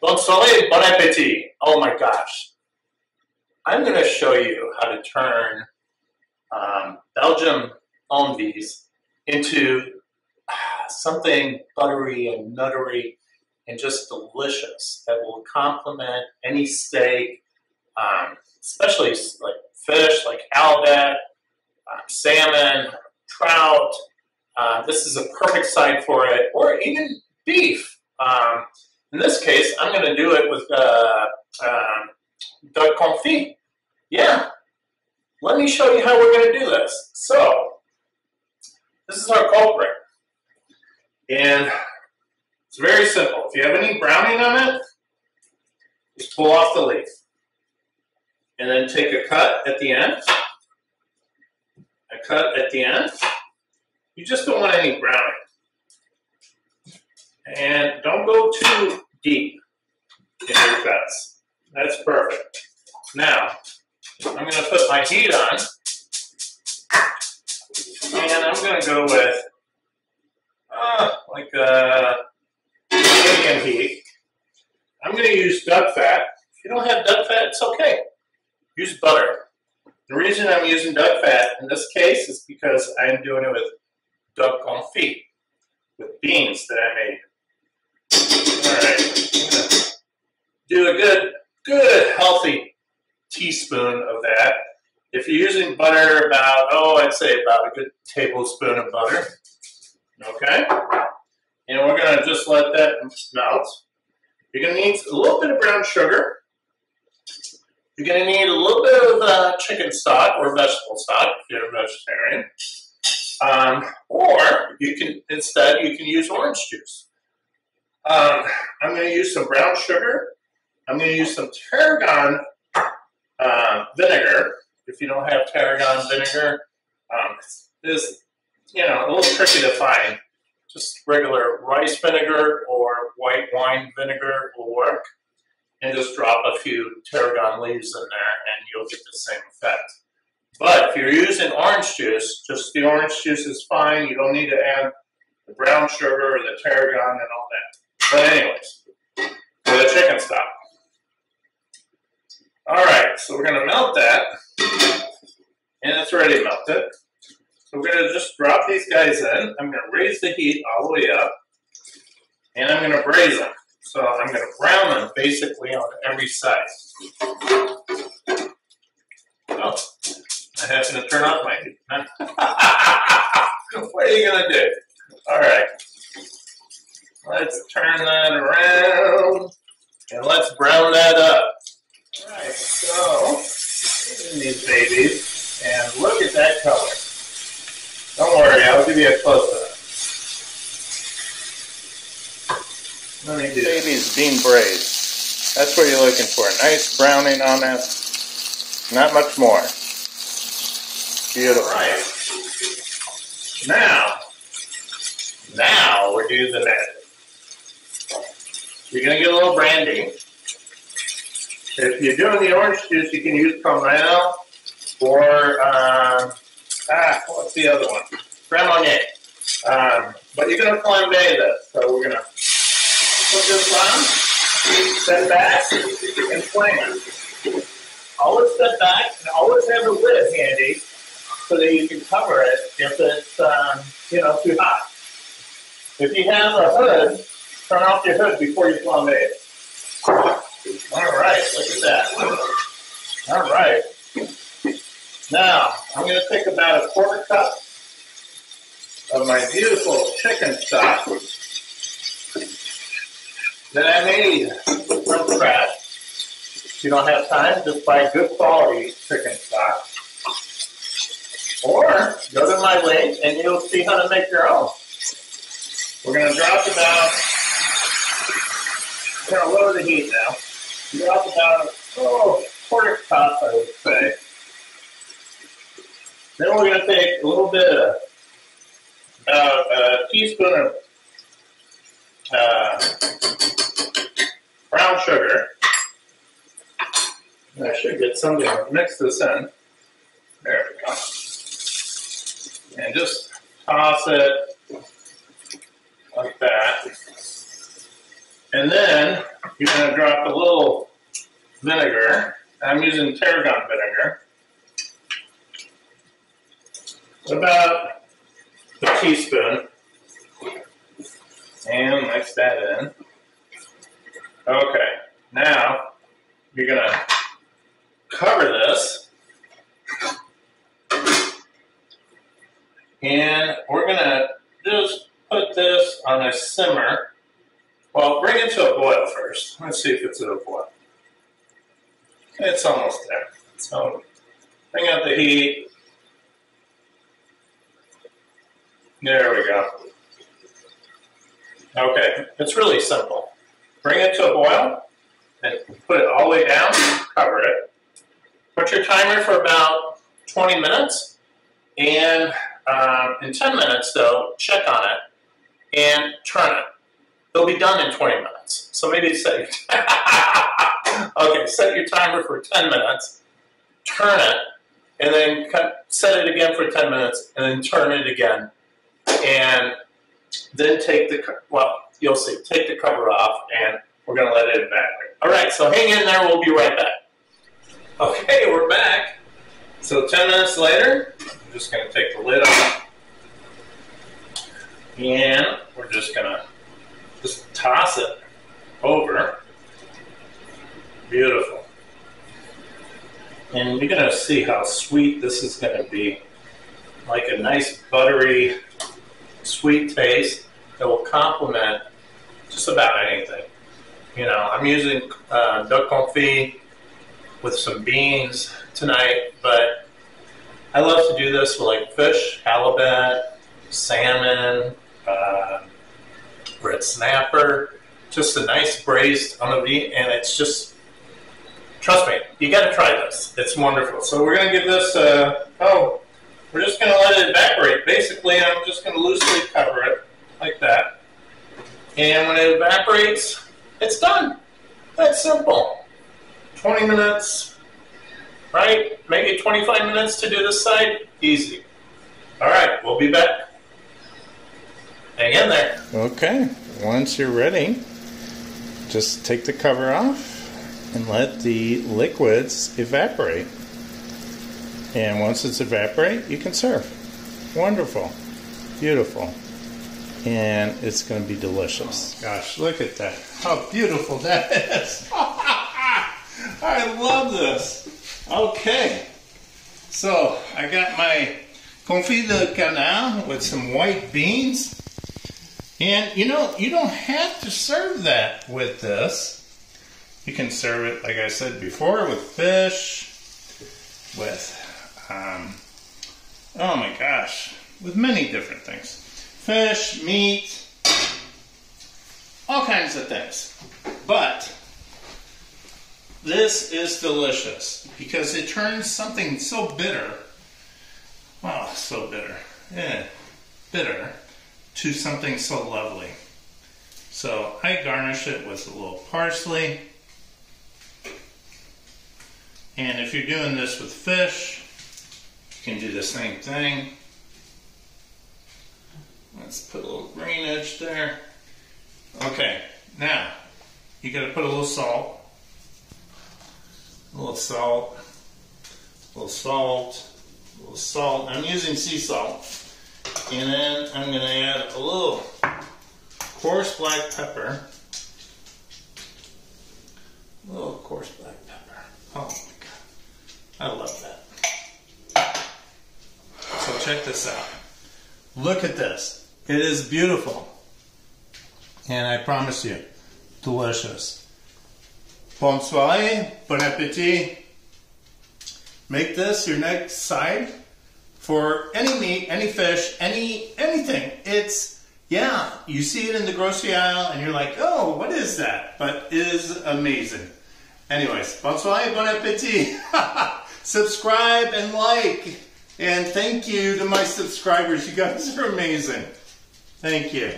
Bonne soirée, bon appétit. Oh my gosh. I'm going to show you how to turn Belgium endives into something buttery and nuttery and just delicious that will complement any steak, especially like fish, like halibut, salmon, trout. This is a perfect side for it, or even beef. In this case, I'm going to do it with duck confit. Yeah, let me show you how we're going to do this. So, this is our culprit. And it's very simple. If you have any browning on it, just pull off the leaf. And then take a cut at the end. A cut at the end. You just don't want any browning. And don't go too deep in your cuts. That's perfect. Now, I'm going to put my heat on. And I'm going to go with like a medium heat. I'm going to use duck fat. If you don't have duck fat, it's okay. Use butter. The reason I'm using duck fat in this case is because I'm doing it with duck confit, with beans that I made. All right, I'm going to do a good, healthy teaspoon of that. If you're using butter, I'd say about a good tablespoon of butter. Okay? And we're going to just let that melt. You're going to need a little bit of brown sugar. You're going to need a little bit of chicken stock or vegetable stock if you're a vegetarian. Or you can use orange juice. I'm going to use some brown sugar. I'm going to use some tarragon vinegar. If you don't have tarragon vinegar, it's a little tricky to find. Just regular rice vinegar or white wine vinegar will work. And just drop a few tarragon leaves in there and you'll get the same effect. But if you're using orange juice, just the orange juice is fine. You don't need to add the brown sugar or the tarragon and all that. But anyways, for the chicken stock. All right, so we're going to melt that. And it's already melted. So we're going to just drop these guys in. I'm going to raise the heat all the way up. And I'm going to braise them. So I'm going to brown them basically on every side. Oh, I happen to turn off my heat. What are you going to do? All right. Let's turn that around. And let's brown that up. All right, so in these babies. And look at that color. Don't worry, I'll give you a close-up. Baby's being braised. That's what you're looking for. Nice browning on that. Not much more. Beautiful. All right. Now we're doing the magic. You're going to get a little brandy. If you're doing the orange juice, you can use caramel or, what's the other one? Crème Marnier. But you're going to flambéed this. So we're going to put this on, step back, and flame it. Always step back and always have a lid handy so that you can cover it if it's too hot. If you have a hood, turn off your hood before you flambe it. All right, look at that. All right. Now, I'm going to take about a quarter cup of my beautiful chicken stock that I made from scratch. If you don't have time, just buy good quality chicken stock. Or go to my link and you'll see how to make your own. We're going to drop we're going to lower the heat now. Drop about quarter cup, I would say. Then we're going to take a little bit of a teaspoon of brown sugar. And I should get something to mix this in. There we go. And just toss it like that. And then you're going to drop a little vinegar. I'm using tarragon vinegar. About a teaspoon. And mix that in. Okay, now you're going to cover this. And we're going to just put this on a simmer. Well, bring it to a boil first. Let's see if it's at a boil. It's almost there. So bring up the heat. There we go. Okay, it's really simple. Bring it to a boil and put it all the way down, cover it. Put your timer for about 20 minutes. And in 10 minutes, though, check on it and turn it. It'll be done in 20 minutes. So maybe set your okay, set your timer for 10 minutes, turn it, and then set it again for 10 minutes, and then turn it again. And then take the, well, you'll see, take the cover off, and we're going to let it evaporate. All right, so hang in there. We'll be right back. Okay, we're back. So 10 minutes later, I'm just going to take the lid off. And we're just going to just toss it over. Beautiful. And you're going to see how sweet this is going to be. Like a nice buttery, sweet taste that will complement just about anything. You know, I'm using duck confit with some beans tonight, but I love to do this with like fish, halibut, salmon, red snapper, just a nice braised on the meat, and it's just, trust me, you got to try this. It's wonderful. So we're going to give this, we're just going to let it evaporate. Basically, I'm just going to loosely cover it like that. And when it evaporates, it's done. That's simple. 20 minutes, right? Maybe 25 minutes to do this side. Easy. All right, we'll be back. Hang in there. Okay, once you're ready, just take the cover off and let the liquids evaporate. And once it's evaporate, you can serve. Wonderful. Beautiful. And it's going to be delicious. Gosh, look at that. How beautiful that is. I love this. Okay. So, I got my confit de canard with some white beans. And, you know, you don't have to serve that with this. You can serve it, like I said before, with fish, with, oh my gosh, with many different things. Fish, meat, all kinds of things. But this is delicious because it turns something so bitter, oh, so bitter, bitter, to something so lovely. So I garnish it with a little parsley. And if you're doing this with fish, you can do the same thing. Let's put a little green edge there. Okay, now you got to put a little salt. A little salt. A little salt. A little salt. I'm using sea salt. And then I'm going to add a little coarse black pepper. A little coarse black pepper. Oh my God. I love that. So check this out. Look at this. It is beautiful. And I promise you, delicious. Bonne soirée, bon appétit. Make this your next side for any meat, any fish, anything. It's, yeah, you see it in the grocery aisle and you're like, oh, what is that? But it is amazing. Anyways, bonne soirée, bon appétit. Subscribe and like. And thank you to my subscribers. You guys are amazing. Thank you.